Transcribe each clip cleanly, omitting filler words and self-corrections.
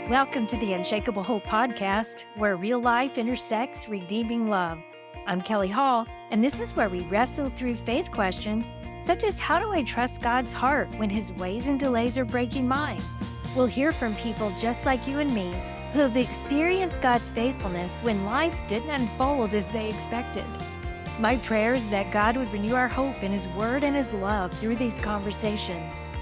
Welcome to the Unshakable Hope podcast, where real life intersects redeeming love. I'm Kelly Hall, and this is where we wrestle through faith questions such as how do I trust God's heart when his ways and delays are breaking mine? We'll hear from people just like you and me who have experienced God's faithfulness when life didn't unfold as they expected. My prayer is that God would renew our hope in his word and his love through these conversations.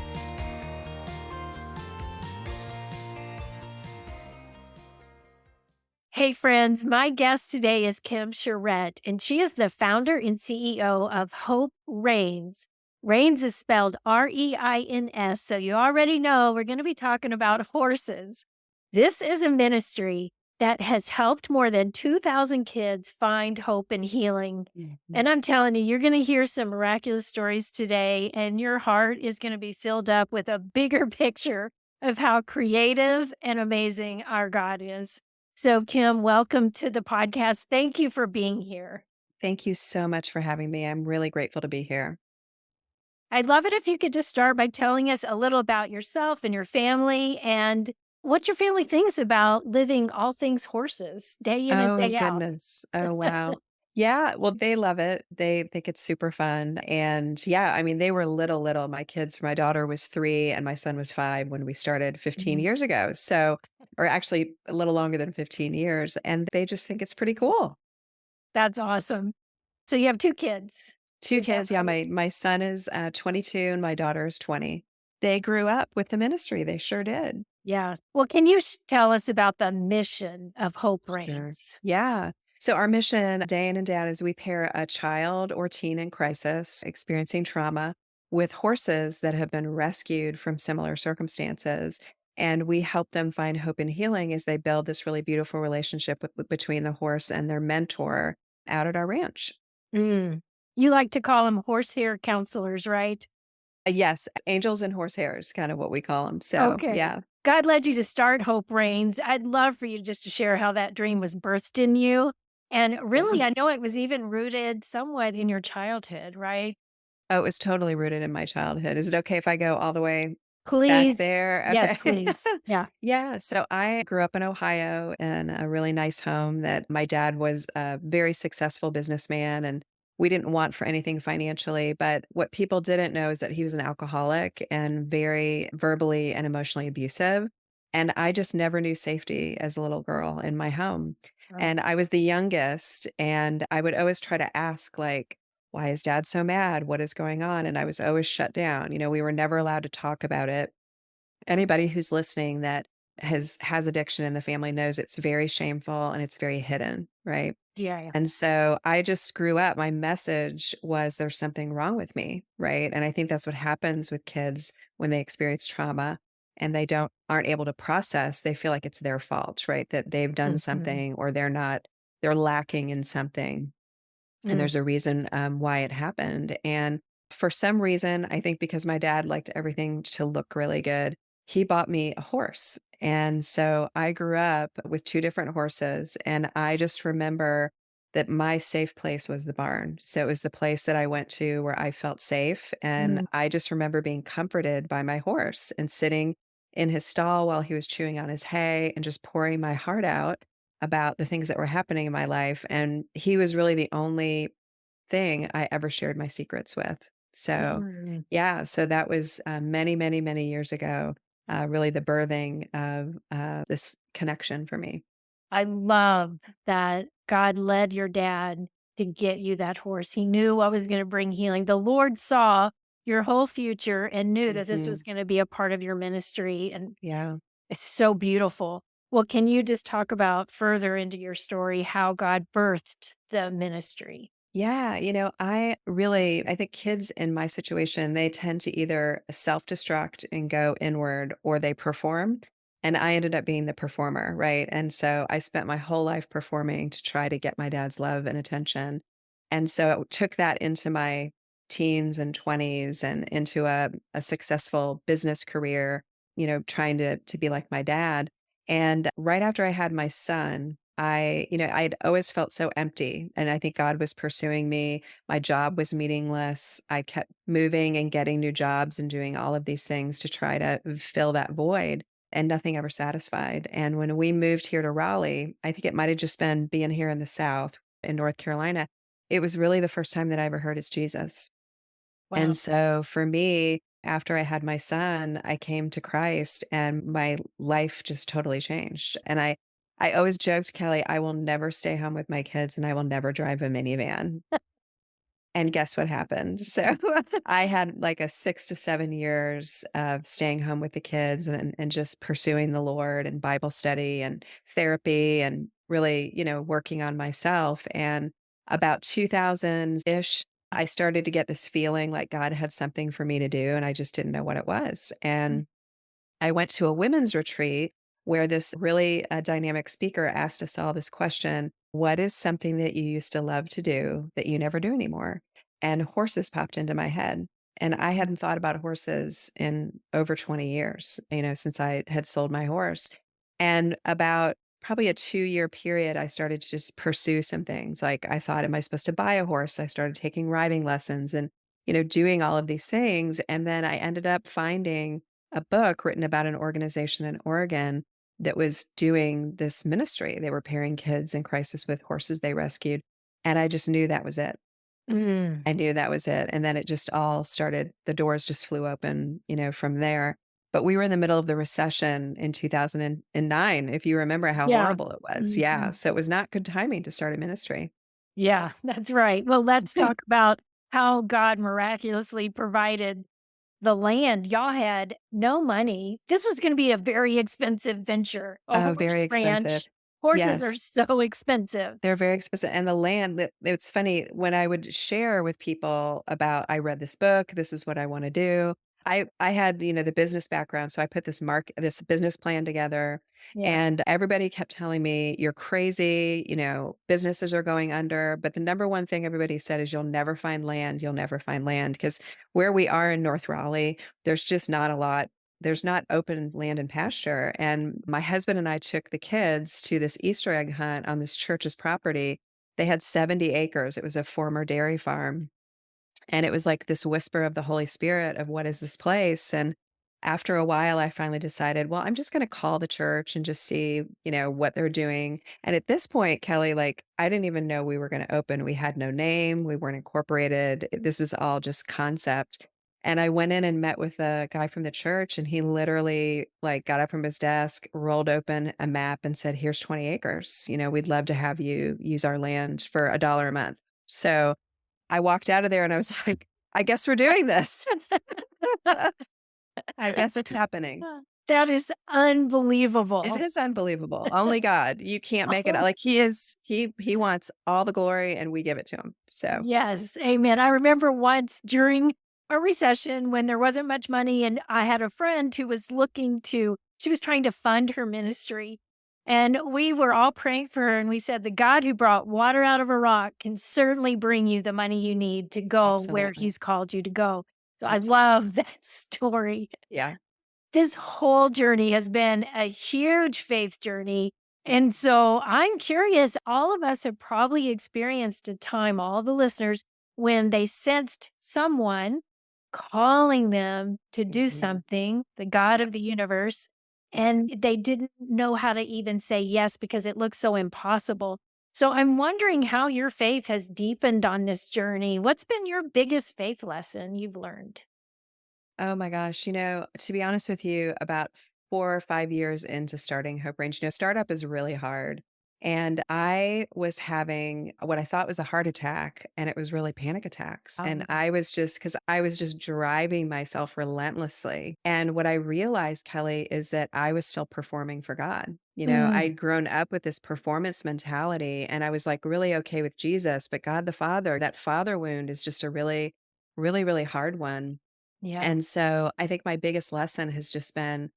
Hey friends, my guest today is Tschirret, and she is the founder and CEO of Hope Reins. Reins is spelled Reins, so you already know we're going to be talking about horses. This is a ministry that has helped more than 2,000 kids find hope and healing. And I'm telling you, you're going to hear some miraculous stories today, and your heart is going to be filled up with a bigger picture of how creative and amazing our God is. So, Kim, welcome to the podcast. Thank you for being here. Thank you so much for having me. I'm really grateful to be here. I'd love it if you could just start by telling us a little about yourself and your family and what your family thinks about living all things horses day in and Oh, day out. goodness. Oh, wow. Yeah, well, they love it. They think it's super fun. And yeah, I mean, they were little. My daughter was 3 and my son was 5 when we started 15 Mhm. years ago. So, or actually a little longer than 15 years. And they just think it's pretty cool. That's awesome. So you have 2 kids. 2 Is that kids. Yeah, right? my son is 22 and my daughter is 20. They grew up with the ministry. They sure did. Yeah. Well, can you tell us about the mission of Hope Sure. Reigns? Yeah. So our mission day in and day out is we pair a child or teen in crisis experiencing trauma with horses that have been rescued from similar circumstances. And we help them find hope and healing as they build this really beautiful relationship between the horse and their mentor out at our ranch. Mm. You like to call them horsehair counselors, right? Yes, angels and horsehairs, kind of what we call them. So, Okay. yeah. God led you to start Hope Reigns. I'd love for you just to share how that dream was birthed in you. And really, I know it was even rooted somewhat in your childhood, right? Oh, it was totally rooted in my childhood. Is it okay if I go all the way back Please. there? Yes, Okay. please. Yeah. Yeah, so I grew up in Ohio in a really nice home that my dad was a very successful businessman, and we didn't want for anything financially, but what people didn't know is that he was an alcoholic and very verbally and emotionally abusive, and I just never knew safety as a little girl in my home. Oh, And I was the youngest, and I would always try to ask, like, "Why is dad so mad? What is going on?" And I was always shut down. We were never allowed to talk about it. Anybody who's listening that has addiction in the family knows it's very shameful and it's very hidden, right? yeah, yeah. And so I just grew up, my message was there's something wrong with me, right? And I think that's what happens with kids when they experience trauma and they aren't able to process, they feel like it's their fault, right? That they've done Mhm. something or they're lacking in something. And Mm. there's a reason why it happened. And for some reason, I think because my dad liked everything to look really good, he bought me a horse. And so I grew up with 2 different horses. And I just remember that my safe place was the barn. So it was the place that I went to where I felt safe. And Mm. I just remember being comforted by my horse and sitting in his stall while he was chewing on his hay and just pouring my heart out about the things that were happening in my life, and he was really the only thing I ever shared my secrets with. So, Mm. yeah, so that was, many, many, many years ago, really the birthing of, this connection for me. I love that God led your dad to get you that horse. He knew what was going to bring healing. The Lord saw your whole future and knew that this was Mhm. going to be a part of your ministry. And Yeah. it's so beautiful. Well, can you just talk about further into your story how God birthed the ministry? Yeah, I think kids in my situation, they tend to either self-destruct and go inward or they perform. And I ended up being the performer, right? And so I spent my whole life performing to try to get my dad's love and attention. And so it took that into my teens and 20s and into a successful business career, trying to be like my dad. And right after I had my son, I'd always felt so empty, and I think God was pursuing me. My job was meaningless. I kept moving and getting new jobs and doing all of these things to try to fill that void. and nothing ever satisfied. And when we moved here to Raleigh, I think it might have just been being here in the South in North Carolina. It was really the first time that I ever heard it's Jesus. And Wow. so for me, after I had my son, I came to Christ and my life just totally changed. And I always joked, Kelly, I will never stay home with my kids and I will never drive a minivan. And guess what happened? So I had like a 6 to 7 years of staying home with the kids and just pursuing the Lord and Bible study and therapy and really, working on myself. And about 2000-ish, I started to get this feeling like God had something for me to do, and I just didn't know what it was. Mm. And I went to a women's retreat where this really dynamic speaker asked us all this question: what is something that you used to love to do that you never do anymore? And horses popped into my head. And I hadn't thought about horses in over 20 years, since I had sold my horse. And about probably a 2-year period, I started to just pursue some things. Like I thought, am I supposed to buy a horse? I started taking riding lessons and, doing all of these things. And then I ended up finding a book written about an organization in Oregon that was doing this ministry. They were pairing kids in crisis with horses they rescued. And I just knew that was it. Mm. I knew that was it. And then it just all started, the doors just flew open, from there. But we were in the middle of the recession in 2009, if you remember how Yeah. horrible it was. Yeah. Mhm. So it was not good timing to start a ministry. Yeah, that's right. Well, let's talk about how God miraculously provided the land. Y'all had no money. This was gonna be a very expensive venture, a Oh, very horse expensive. ranch. Horses are Yes. so expensive. They're very expensive, and the land that it's funny when I would share with people about, "I read this book, this is what I wanna do." I had, the business background, so I put this business plan together, Yeah. and everybody kept telling me, "You're crazy, businesses are going under," but the number one thing everybody said is, you'll never find land," because where we are in North Raleigh, there's just not a lot, there's not open land and pasture. And my husband and I took the kids to this Easter egg hunt on this church's property. They had 70 acres. It was a former dairy farm. And it was like this whisper of the Holy Spirit of what is this place? And after a while, I finally decided, well, I'm just going to call the church and just see, what they're doing. And at this point, Kelly, like, I didn't even know we were going to open. We had no name. We weren't incorporated. This was all just concept. And I went in and met with a guy from the church, and he literally like got up from his desk, rolled open a map and said, here's 20 acres. We'd love to have you use our land for $1 a month. So I walked out of there and I was like, I guess we're doing this. I guess it's happening. That is It unbelievable. is unbelievable. Only God. You can't make it like he wants all the glory and we give it to him. So, Yes, amen. I remember once during a recession when there wasn't much money, and I had a friend who was she was trying to fund her ministry. And we were all praying for her, and we said, the God who brought water out of a rock can certainly bring you the money you need to go where absolutely. he's called you to go. So I Absolutely. love that story. Yeah. This whole journey has been a huge faith journey. And so I'm curious, all of us have probably experienced a time, all the listeners, when they sensed someone calling them to do Mhm. something, the God of the universe, and they didn't know how to even say yes because it looked so impossible. So I'm wondering how your faith has deepened on this journey. What's been your biggest faith lesson you've learned? Oh my gosh. To be honest with you, about 4 or 5 years into starting Hope Range, startup is really hard. And I was having what I thought was a heart attack, and it was really panic attacks. And Um, I was just, because I was just driving myself relentlessly. And what I realized, Kelly, is that I was still performing for God. mm, I'd grown up with this performance mentality, and I was like really okay with Jesus, but God the Father, that father wound is just a really, really, really hard one. yeah, And so I think my biggest lesson has just been,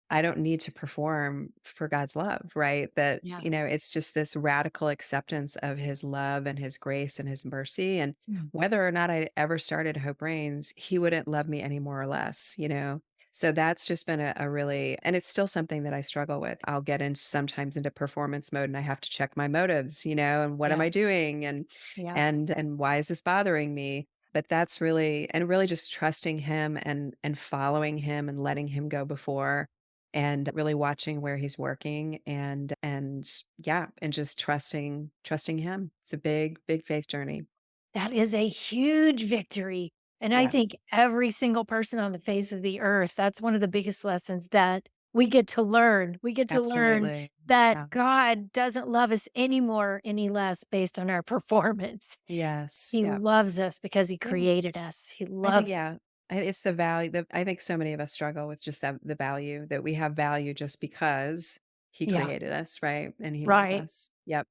I don't need to perform for God's love, right? That, yeah. it's just this radical acceptance of his love and his grace and his mercy. And Mm. whether or not I ever started Hope Reigns, he wouldn't love me any more or less. So that's just been a really, and it's still something that I struggle with. I'll get into sometimes into performance mode and I have to check my motives, and what am Yeah, I doing? And, yeah, and why is this bothering me? But that's really, and really just trusting him and following him and letting him go before. and really watching where he's working and yeah, and just trusting him. It's a big, big faith journey. That is a huge victory. And I Yeah, think every single person on the face of the earth, that's one of the biggest lessons that we get to learn. We get to learn absolutely. that Yeah. God doesn't love us any more, any less based on our performance. Yes. He Yeah. loves us because he Yeah. created us. He I think, loves yeah, it's the value that I think so many of us struggle with just that the value that we have value just because he yeah, created us, right? And he loves right. us. Yep.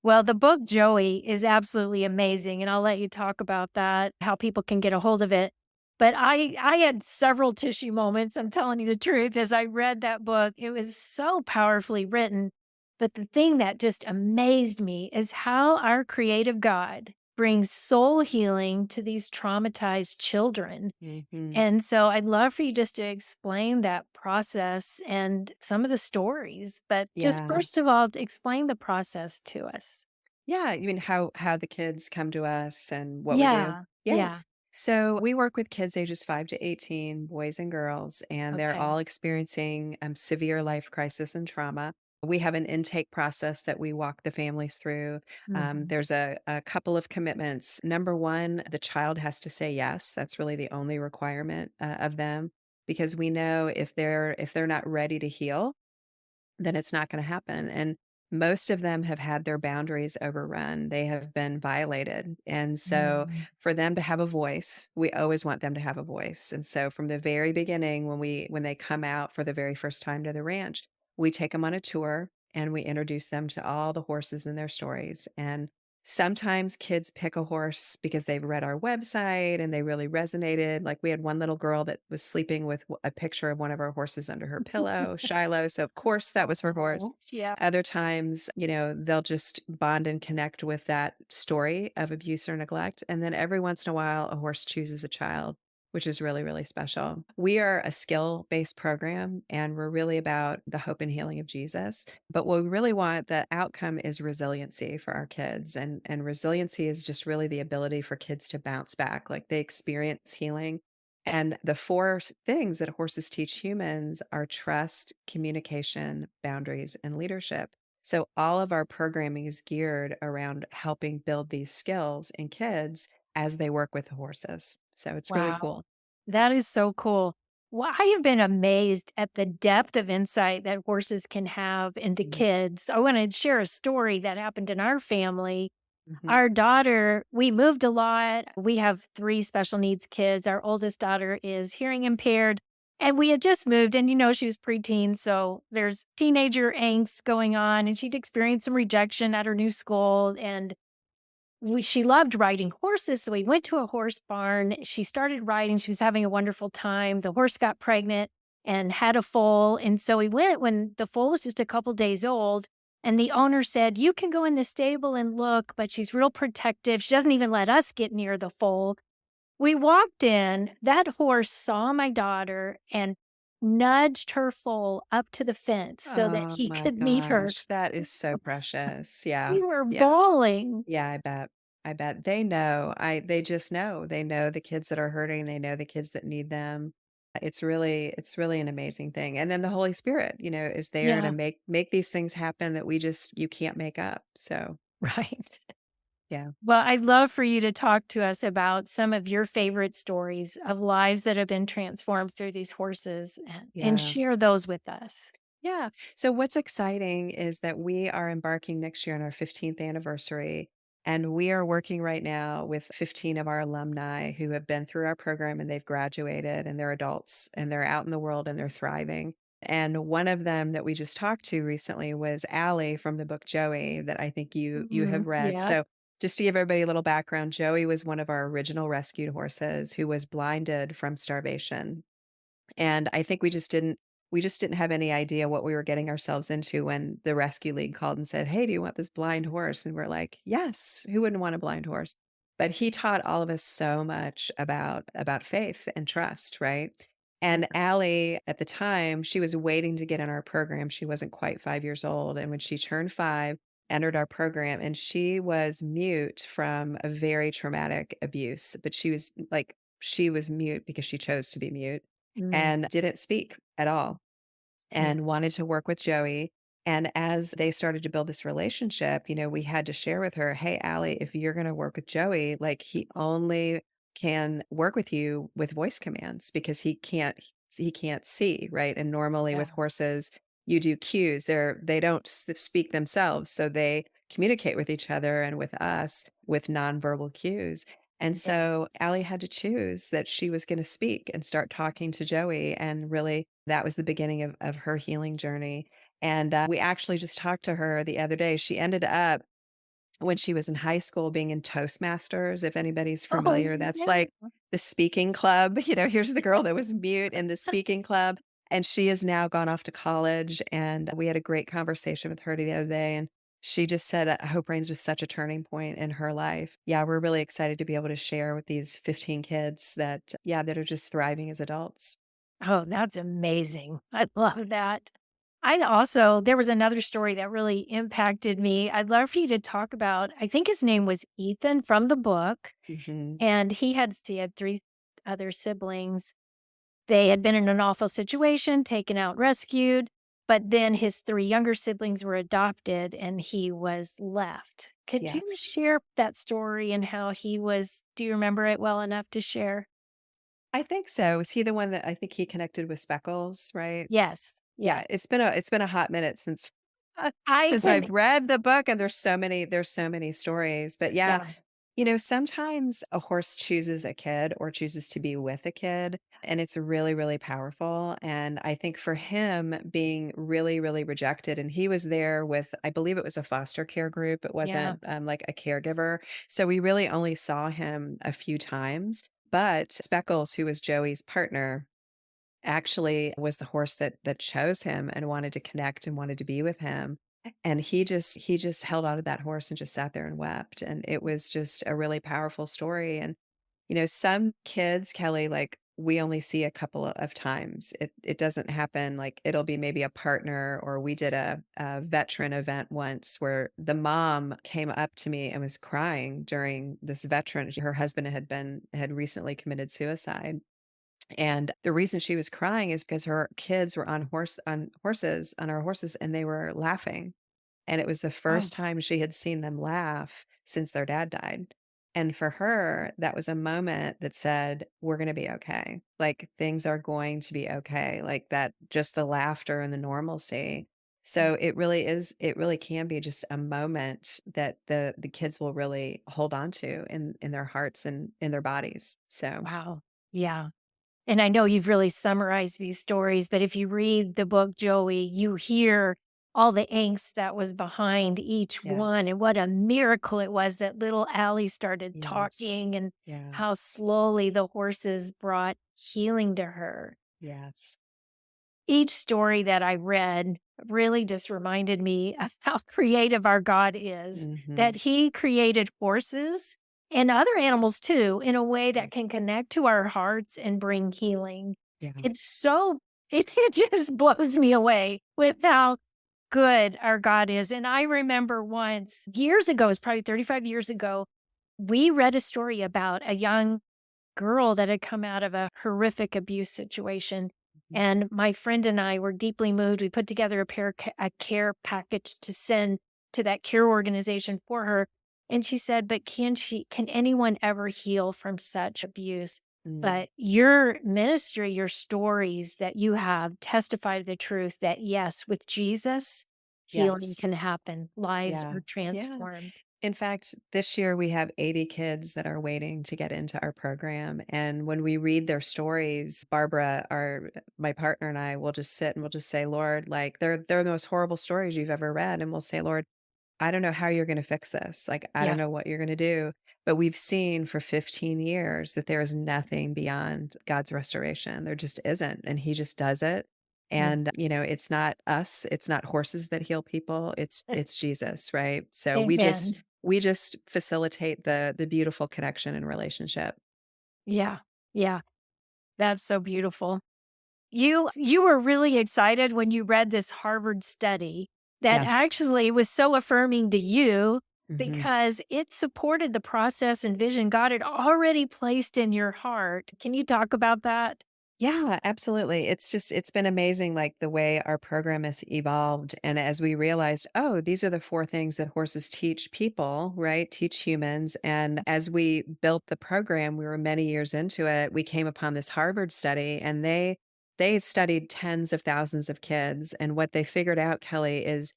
Well, the book Joey is absolutely amazing, and I'll let you talk about that, how people can get a hold of it. But I had several tissue moments, I'm telling you the truth, as I read that book. It was so powerfully written. But the thing that just amazed me is how our creative God brings soul healing to these traumatized children. Mhm. And so I'd love for you just to explain that process and some of the stories, but just Yeah. first of all, to explain the process to us. Yeah, you mean how the kids come to us and what we do? Yeah, Yeah. yeah, So we work with kids ages 5 to 18, boys and girls, and they're okay. all experiencing severe life crisis and trauma. We have an intake process that we walk the families through. Mhm. There's a couple of commitments. Number one, the child has to say yes. That's really the only requirement of them because we know if they're not ready to heal, then it's not gonna happen, and most of them have had their boundaries overrun, they have been violated, and so Mm. for them to have a voice, we always want them to have a voice, and so from the very beginning, when they come out for the very first time to the ranch, we take them on a tour, and we introduce them to all the horses and their stories, and sometimes kids pick a horse because they've read our website and they really resonated. Like we had one little girl that was sleeping with a picture of one of our horses under her pillow, Shiloh. So of course that was her horse. Oh, yeah. Other times, they'll just bond and connect with that story of abuse or neglect. And then every once in a while, a horse chooses a child, which is really, really special. We are a skill based program and we're really about the hope and healing of Jesus. But what we really want, the outcome is resiliency for our kids. And resiliency is just really the ability for kids to bounce back. Like they experience healing. And the four things that horses teach humans are trust, communication, boundaries, and leadership. So all of our programming is geared around helping build these skills in kids as they work with the horses. So it's really Wow. cool. That is so cool. Well, I have been amazed at the depth of insight that horses can have into Mhm. kids. I want to share a story that happened in our family. Mhm. Our daughter, we moved a lot. We have 3 special needs kids. Our oldest daughter is hearing impaired, and we had just moved, and, she was preteen, so there's teenager angst going on, and she'd experienced some rejection at her new school, and she loved riding horses, so we went to a horse barn. She started riding, she was having a wonderful time. The horse got pregnant and had a foal, and so we went when the foal was just a couple days old, and the owner said, "You can go in the stable and look, but she's real protective. She doesn't even let us get near the foal." We walked in, that horse saw my daughter and nudged her foal up to the fence so that Oh he my could meet her. gosh, that is so precious. Yeah. We were Yeah. bawling. Yeah, I bet. I bet. They know. They just know. They know the kids that are hurting, they know the kids that need them. It's really an amazing thing. And then the Holy Spirit, is there to Yeah. make these things happen that you can't make up. So, Right. yeah. Well, I'd love for you to talk to us about some of your favorite stories of lives that have been transformed through these horses and Yeah. share those with us. Yeah. So what's exciting is that we are embarking next year on our 15th anniversary. And we are working right now with 15 of our alumni who have been through our program and they've graduated and they're adults and they're out in the world and they're thriving. And one of them that we just talked to recently was Allie from the book Joey that I think you have Mhm. read. Yeah. So just to give everybody a little background, Joey was one of our original rescued horses who was blinded from starvation and I think we just didn't have any idea what we were getting ourselves into when the rescue league called and said, "Hey, do you want this blind horse?" And we're like, "Yes, who wouldn't want a blind horse?" But he taught all of us so much about faith and trust, right? And Yeah. Allie, at the time, she was waiting to get in our program. She wasn't quite 5 years old. And when she turned 5, entered our program, and she was mute from a very traumatic abuse, but she was mute because she chose to be mute Mm. and didn't speak at all. Mm. and wanted to work with Joey. And as they started to build this relationship, we had to share with her, "Hey, Allie, if you're going to work with Joey, like he only can work with you with voice commands because he can't see, right? And normally Yeah. with horses, you do cues. They don't speak themselves, so they communicate with each other and with us with nonverbal cues. And Yeah. so Allie had to choose that she was going to speak and start talking to Joey. And really, that was the beginning of her healing journey. And we actually just talked to her the other day. She ended up when she was in high school being in Toastmasters, if anybody's Oh, familiar, that's yeah. like the speaking club. Here's the girl that was mute in the speaking club, and she has now gone off to college, and we had a great conversation with her the other day, and she just said, Hope Reigns was such a turning point in her life. Yeah, we're really excited to be able to share with these 15 kids that are just thriving as adults. Oh, that's amazing. I love that. There was another story that really impacted me. I'd love for you to talk about, I think his name was Ethan from the book, Mhm. and he had 3 other siblings. They had been in an awful situation, taken out, rescued, but then his 3 younger siblings were adopted and he was left. Could you Yes. share that story and how he was do you remember it well enough to share? I think so. Was he the one that I think he connected with Speckles, right? Yes, Yeah, yes. it's been a hot minute since I since can I've read the book, and there's so many stories, but yeah, yeah. sometimes a horse chooses a kid or chooses to be with a kid, and it's really, really powerful, and I think for him being really, really rejected, and he was there with I believe it was a foster care group, it Yeah. wasn't, like, a caregiver, so we really only saw him a few times, but Speckles, who was Joey's partner, actually was the horse that chose him and wanted to connect and wanted to be with him. And he just held on to that horse and just sat there and wept. And it was just a really powerful story. And, some kids, Kelly, like we only see a couple of times. It doesn't happen like it'll be maybe a partner, or we did a veteran event once where the mom came up to me and was crying during this veteran. Her husband had recently committed suicide, and the reason she was crying is because her kids were on our horses, and they were laughing. And it was the Oh, first time she had seen them laugh since their dad died. And for her, that was a moment that said, "We're gonna be okay. Like, things are going to be okay." Like, that just the laughter and the normalcy. So, it really can be just a moment that the kids will really hold on to in their hearts and in their bodies. So, wow. Yeah. And I know you've really summarized these stories, but if you read the book, Joey, you hear all the angst that was behind each one yes. and what a miracle it was that little Allie started Yes. talking and Yeah. how slowly the horses brought healing to her. Yes. Each story that I read really just reminded me of how creative our God is, that Mhm. He created horses and other animals too in a way Yeah. that can connect to our hearts and bring healing. Yeah. It's so, it just blows me away with how good our God is. And I remember once, years ago, it's probably 35 years ago, we read a story about a young girl that had come out of a horrific abuse situation. Mhm. And my friend and I were deeply moved. We put together a care package to send to that care organization for her. And she said, "But can anyone ever heal from such abuse?" Mm. But your ministry, your stories that you have testify to the truth that yes, with Jesus, healing Yes. can happen. Lives Yeah. are Yeah. transformed. In fact, this year we have 80 kids that are waiting to get into our program, and when we read their stories, Barbara, my partner, and I will just sit and we'll just say, "Lord, like, they're the most horrible stories you've ever read," and we'll say, "Lord, I don't know how you're gonna fix this. Like, I don't Yeah. know what you're gonna do." But we've seen for 15 years that there is nothing beyond God's restoration. There just isn't, and He just does it. Mm. And, it's not us, it's not horses that heal people, it's Jesus, right? So Amen. we just facilitate the beautiful connection and relationship. Yeah. Yeah. That's so beautiful. You were really excited when you read this Harvard study that Yes. actually was so affirming to you Mhm. because it supported the process and vision God had already placed in your heart. Can you talk about that? Yeah, absolutely. It's been amazing, like, the way our program has evolved, and as we realized, "Oh, these are the 4 things that horses teach people," right? Teach humans, and as we built the program, we were many years into it, we came upon this Harvard study, and they studied tens of thousands of kids, and what they figured out, Kelly, is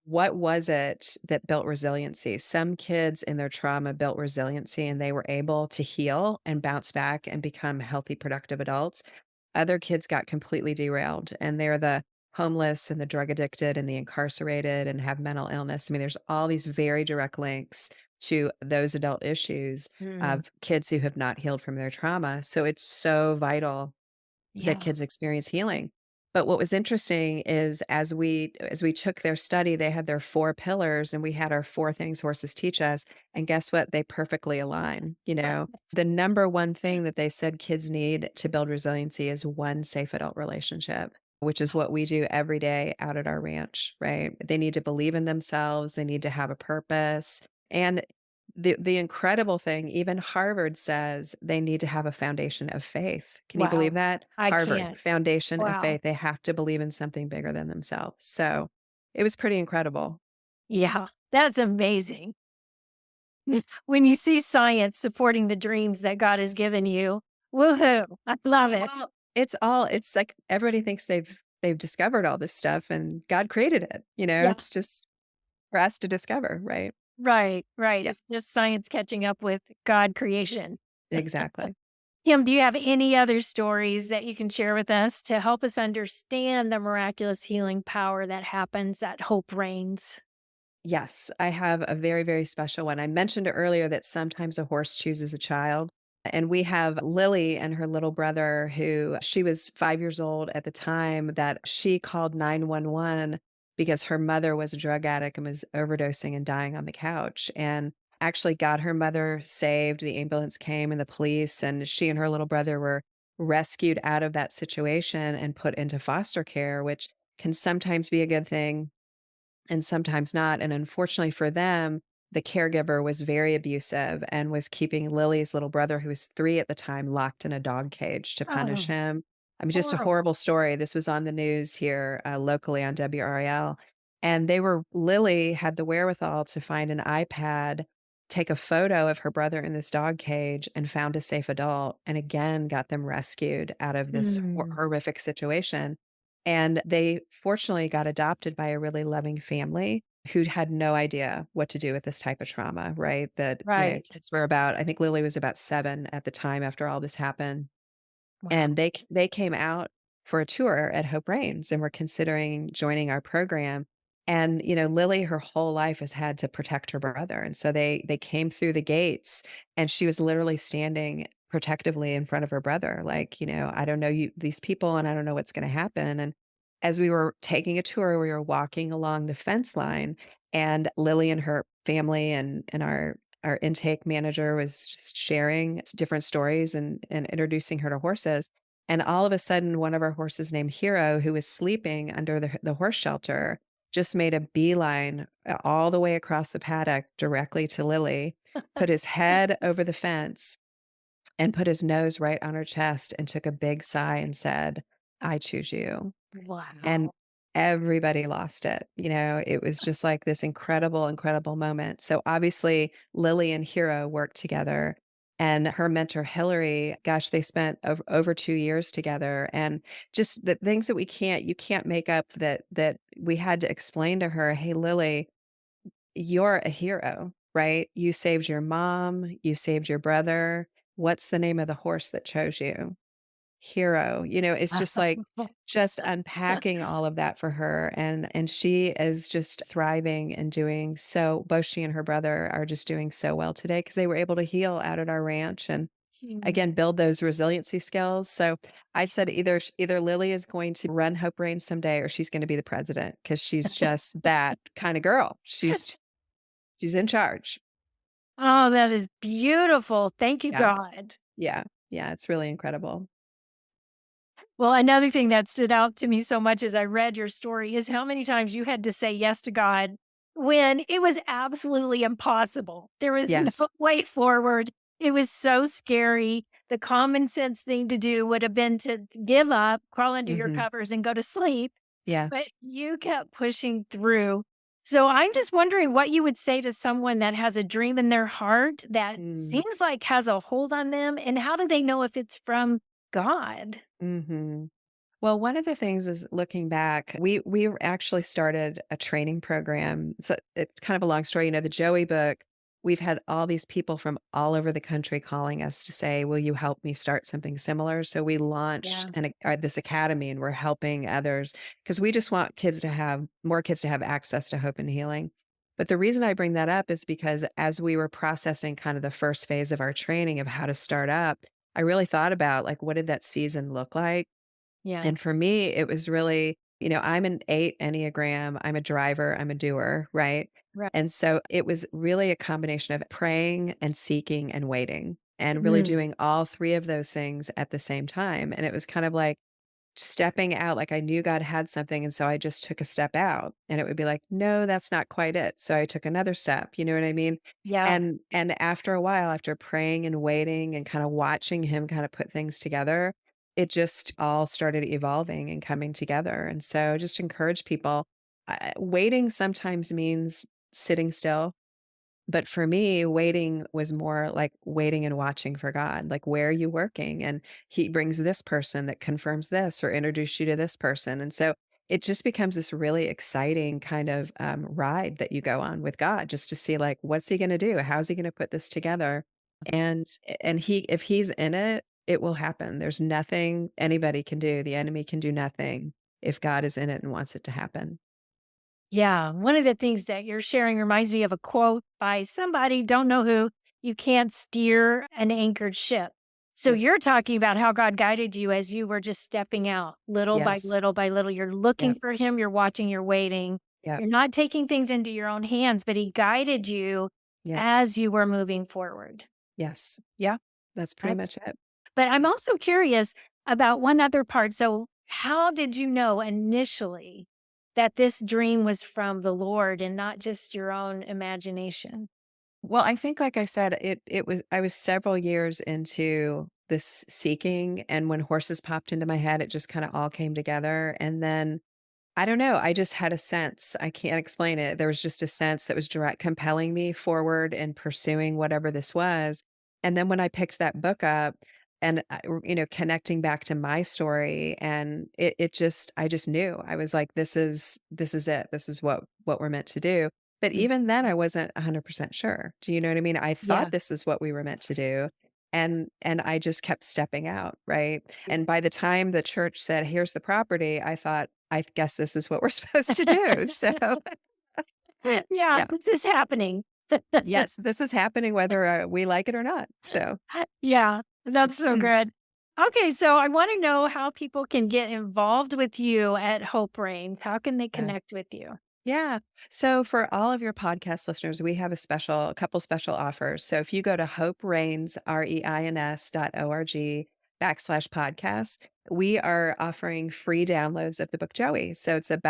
what was it that built resiliency? Some kids in their trauma built resiliency, and they were able to heal and bounce back and become healthy, productive adults. Other kids got completely derailed, and they're the homeless and the drug addicted and the incarcerated and have mental illness. I mean, there's all these very direct links to those adult issues Mm, of kids who have not healed from their trauma. So it's so vital that yeah. kids experience healing. But what was interesting is as we took their study, they had their 4 pillars and we had our 4 things horses teach us, and guess what? They perfectly align, you know? The number one thing that they said kids need to build resiliency is one safe adult relationship, which is what we do every day out at our ranch, right? They need to believe in themselves, they need to have a purpose, and the incredible thing, even Harvard says they need to have a foundation of faith. Can you believe Wow. that? I Harvard, can't. foundation of Wow. faith. They have to believe in something bigger than themselves. So, it was pretty incredible. Yeah. That's amazing. When you see science supporting the dreams that God has given you, woohoo. I love it. Well, it's like everybody thinks they've discovered all this stuff and God created it, Yeah. it's just for us to discover, right? Right. Right. Yeah, It's just science catching up with God creation. exactly. Kim, do you have any other stories that you can share with us to help us understand the miraculous healing power that happens at Hope Reigns? Yes, I have a very, very special one. I mentioned earlier that sometimes a horse chooses a child. And we have Lily and her little brother, who she was 5 years old at the time that she called 911 because her mother was a drug addict and was overdosing and dying on the couch. And actually got her mother saved. The ambulance came and the police, and she and her little brother were rescued out of that situation and put into foster care, which can sometimes be a good thing and sometimes not. And unfortunately for them, the caregiver was very abusive and was keeping Lily's little brother, who was 3 at the time, locked in a dog cage to punish Oh, him. I mean, just a horrible. horrible story. This was on the news here locally on WRAL. And Lily had the wherewithal to find an iPad, take a photo of her brother in this dog cage, and found a safe adult, and again got them rescued out of this Mm, horrific situation. And they fortunately got adopted by a really loving family who had no idea what to do with this type of trauma, right? That, right. kids were about, I think Lily was about 7 at the time after all this happened. Wow. And they came out for a tour at Hope Reigns and were considering joining our program. And, Lily, her whole life has had to protect her brother. And so they came through the gates and she was literally standing protectively in front of her brother, like, I don't know these people and I don't know what's going to happen. And as we were taking a tour, we were walking along the fence line and Lily and her family and our intake manager was just sharing different stories and introducing her to horses. And all of a sudden, one of our horses named Hero, who was sleeping under the horse shelter, just made a beeline all the way across the paddock directly to Lily, put his head over the fence, and put his nose right on her chest and took a big sigh and said, "I choose you." And Wow. everybody lost it, it was just like this incredible, incredible moment. So, obviously, Lily and Hero worked together, and her mentor, Hillary, gosh, they spent over 2 years together, and just the things that you can't make up that we had to explain to her, "Hey, Lily, you're a hero, right? You saved your mom, you saved your brother. What's the name of the horse that chose you?" Hero, it's just like just unpacking all of that for her, and she is just thriving and doing so both she and her brother are just doing so well today because they were able to heal out at our ranch and, Mm. again, build those resiliency skills. So I said either Lily is going to run Hope Reign someday or she's gonna be the president because she's just that kinda girl. She's in charge. Oh, that is beautiful. Thank you, Yeah, God. yeah, yeah, it's really incredible. Well, another thing that stood out to me so much as I read your story is how many times you had to say yes to God when it was absolutely impossible. There was no Yes. way forward. It was so scary. The common sense thing to do would have been to give up, crawl under your Mhm. covers, and go to sleep, but Yes. you kept pushing through. So I'm just wondering what you would say to someone that has a dream in their heart that Mm. seems like has a hold on them, and how do they know if it's from God? Mhm. Well, one of the things is looking back, we actually started a training program. So it's kind of a long story. The Joey book, we've had all these people from all over the country calling us to say, "Will you help me start something similar?" So we launched Yeah. this academy, and we're helping others because we just want kids to have more kids to have access to hope and healing. But the reason I bring that up is because as we were processing kind of the first phase of our training of how to start up, I really thought about like, what did that season look like? Yeah. And for me, it was really, I'm an 8 Enneagram, I'm a driver, I'm a doer, right? Right. And so it was really a combination of praying and seeking and waiting and really Mm. doing all 3 of those things at the same time. And it was kind of like stepping out, like I knew God had something, and so I just took a step out, and it would be like, "No, that's not quite it." So I took another step, you know what I mean? Yeah. And after a while, after praying and waiting and kinda watching him kinda put things together, it just all started evolving and coming together, and so just encourage people, waiting sometimes means sitting still, but for me, waiting was more like waiting and watching for God. Like, where are you working? And he brings this person that confirms this or introduce you to this person. And so it just becomes this really exciting kind of ride that you go on with God just to see like, what's he going to do? How's he going to put this together? And if he's in it, it will happen. There's nothing anybody can do. The enemy can do nothing if God is in it and wants it to happen. Yeah, one of the things that you're sharing reminds me of a quote by somebody, don't know who, "You can't steer an anchored ship." So Yep. you're talking about how God guided you as you were just stepping out little by Yes. little by little. You're looking Yep. for him, you're watching, you're waiting. Yep. You're not taking things into your own hands, but he guided you Yep. as you were moving forward. Yes. Yeah. That's pretty That's much it. but I'm also curious about one other part. So, how did you know initially that this dream was from the Lord and not just your own imagination? Well, I think like I said, it was I was several years into this seeking, and when horses popped into my head, it just kinda all came together, and then I don't know, I just had a sense, I can't explain it, there was just a sense that was direct compelling me forward and pursuing whatever this was, and then when I picked that book up and, connecting back to my story, and it just I just knew, I was like, "This is it, this is what we're meant to do," but Mm. even then, I wasn't 100% sure, do you know what I mean? I thought Yeah. this is what we were meant to do, and I just kept stepping out, right? And by the time the church said, "Here's the property," I thought, "I guess this is what we're supposed to do." So, Yeah, yeah. this is happening. Yes, this is happening whether, we like it or not. So, Yeah, that's so mm, good. Okay, so I want to know how people can get involved with you at Hope Reigns. How can they yeah. connect with you? Yeah. So for all of your podcast listeners, we have a couple special offers. So if you go to hopereigns.org/podcast, we are offering free downloads of the book Joey. So it's a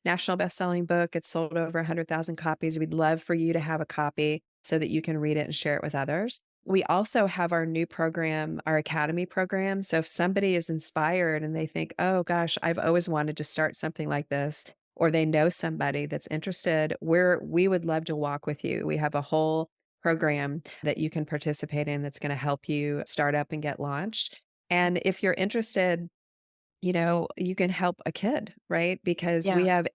national best-selling book. It's sold over 100,000 copies. We'd love for you to have a copy so that you can read it and share it with others. We also have our new program, our Academy program. So if somebody is inspired and they think, oh gosh, I've always wanted to start something like this, or they know somebody that's interested, we would love to walk with you. We have a whole program that you can participate in that's going to help you start up and get launched. And if you're interested, you can help a kid, right? Because Yeah. we have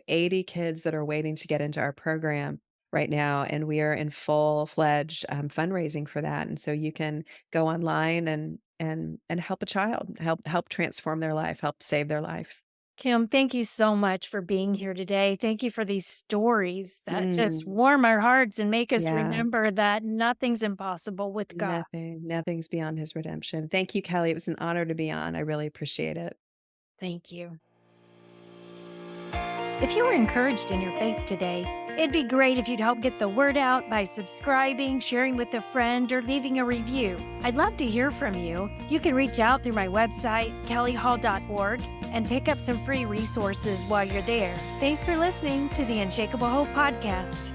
80 kids that are waiting to get into our program right now, and we are in full-fledged fundraising for that. And so you can go online and help a child, help transform their life, help save their life. Kim, thank you so much for being here today. Thank you for these stories that just Mm, warm our hearts and make us yeah. remember that nothing's impossible with God. Nothing's beyond his redemption. Thank you, Kelly. It was an honor to be on. I really appreciate it. Thank you. If you were encouraged in your faith today, it'd be great if you'd help get the word out by subscribing, sharing with a friend, or leaving a review. I'd love to hear from you. You can reach out through my website, kellyhall.org, and pick up some free resources while you're there. Thanks for listening to the Unshakable Hope Podcast.